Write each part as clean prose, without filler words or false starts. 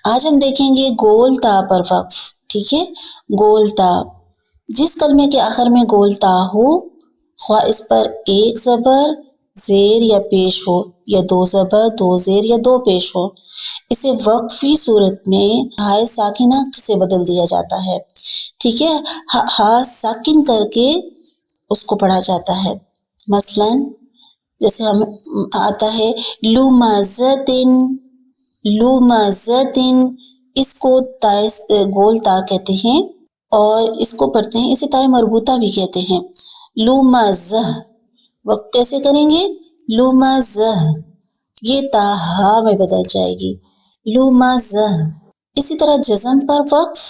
آج ہم دیکھیں گے گول تا پر وقف. ٹھیک ہے، گول تا. جس کلمے کے آخر میں گول تا ہو، خواہ اس پر ایک زبر زیر یا پیش ہو یا دو زبر دو زیر یا دو پیش ہو، اسے وقفی صورت میں ہائے ساکنہ سے بدل دیا جاتا ہے. ٹھیک ہے، ہا ساکن کر کے اس کو پڑھا جاتا ہے. مثلا جیسے ہم آتا ہے لمزتن، لمزتن، اس کو تائے گول تا کہتے ہیں اور اس کو پڑھتے ہیں، اسے تائے مربوطہ بھی کہتے ہیں. لمزہ، وقت کیسے کریں گے؟ لمزہ، یہ تا ہا میں بدل جائے گی، لمزہ. اسی طرح جزم پر وقف،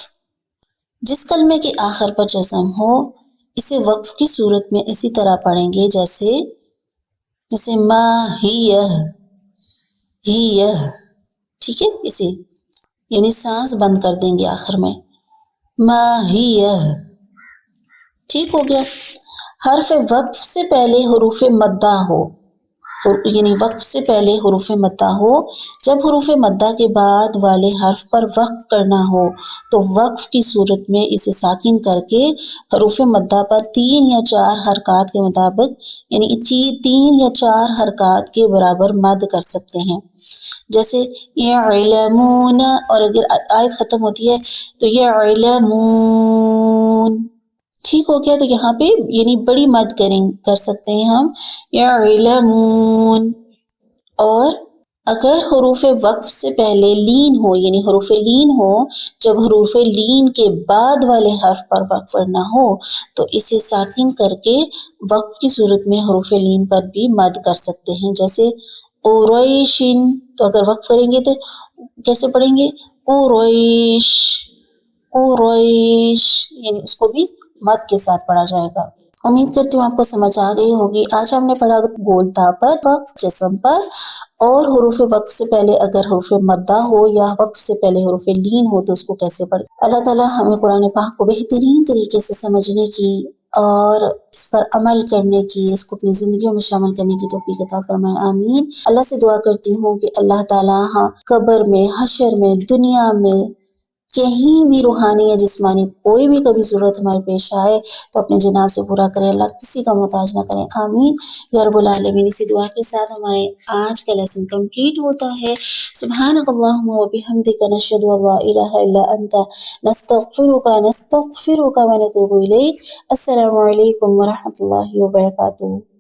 جس کلمے کے آخر پر جزم ہو اسے وقف کی صورت میں اسی طرح پڑھیں گے جیسے ما ہی، ہی. ٹھیک ہے، اسے یعنی سانس بند کر دیں گے آخر میں، ما ہی. ٹھیک ہو گیا. حرف وقف سے پہلے حروف مدہ ہو، یعنی وقف سے پہلے حروف مدہ ہو، جب حروف مدہ کے بعد والے حرف پر وقف کرنا ہو تو وقف کی صورت میں اسے ساکن کر کے حروف مدہ پر 3 یا 4 حرکات کے مطابق، یعنی 3 یا 4 حرکات کے برابر مد کر سکتے ہیں. جیسے یعلمون، اور اگر آیت ختم ہوتی ہے تو یعلمون. ٹھیک ہو گیا. تو یہاں پہ یعنی بڑی مد کر سکتے ہیں ہم، یعلمون. اور اگر حروف وقف سے پہلے لین ہو، یعنی حروف لین ہو، جب حروف لین کے بعد والے حرف پر وقف کرنا ہو تو اسے ساکن کر کے وقف کی صورت میں حروف لین پر بھی مد کر سکتے ہیں. جیسے قریشن، تو اگر وقف کریں گے تو کیسے پڑھیں گے؟ قریش، قریش، یعنی اس کو بھی مد کے ساتھ پڑھا جائے گا. امید کرتی ہوں آپ کو سمجھ آ گئی ہوگی. آج ہم نے پڑھا گول تا پر وقف، جسم پر، اور حروف وقف سے پہلے اگر حروف مدہ ہو یا وقف سے پہلے حروف لین ہو تو اس کو کیسے پڑھیں. اللہ تعالیٰ ہمیں قرآن پاک کو بہترین طریقے سے سمجھنے کی اور اس پر عمل کرنے کی، اس کو اپنی زندگیوں میں شامل کرنے کی توفیق عطا فرمائے، آمین. اللہ سے دعا کرتی ہوں کہ اللہ تعالیٰ قبر میں، حشر میں، دنیا میں کہیں بھی روحانی یا جسمانی کوئی بھی کبھی ضرورت ہمارے پیش آئے تو اپنے جناب سے پورا کریں، اللہ کسی کا محتاج نہ کریں، آمین یا رب العالمین. اسی دعا کے ساتھ ہمارے آج کا لیسن کمپلیٹ ہوتا ہے. سبحانک اللہم و بحمدک، نشہد ان لا الہ الا انت، نستغفرک و نتوب الیک. السلام علیکم ورحمۃ اللہ وبرکاتہ.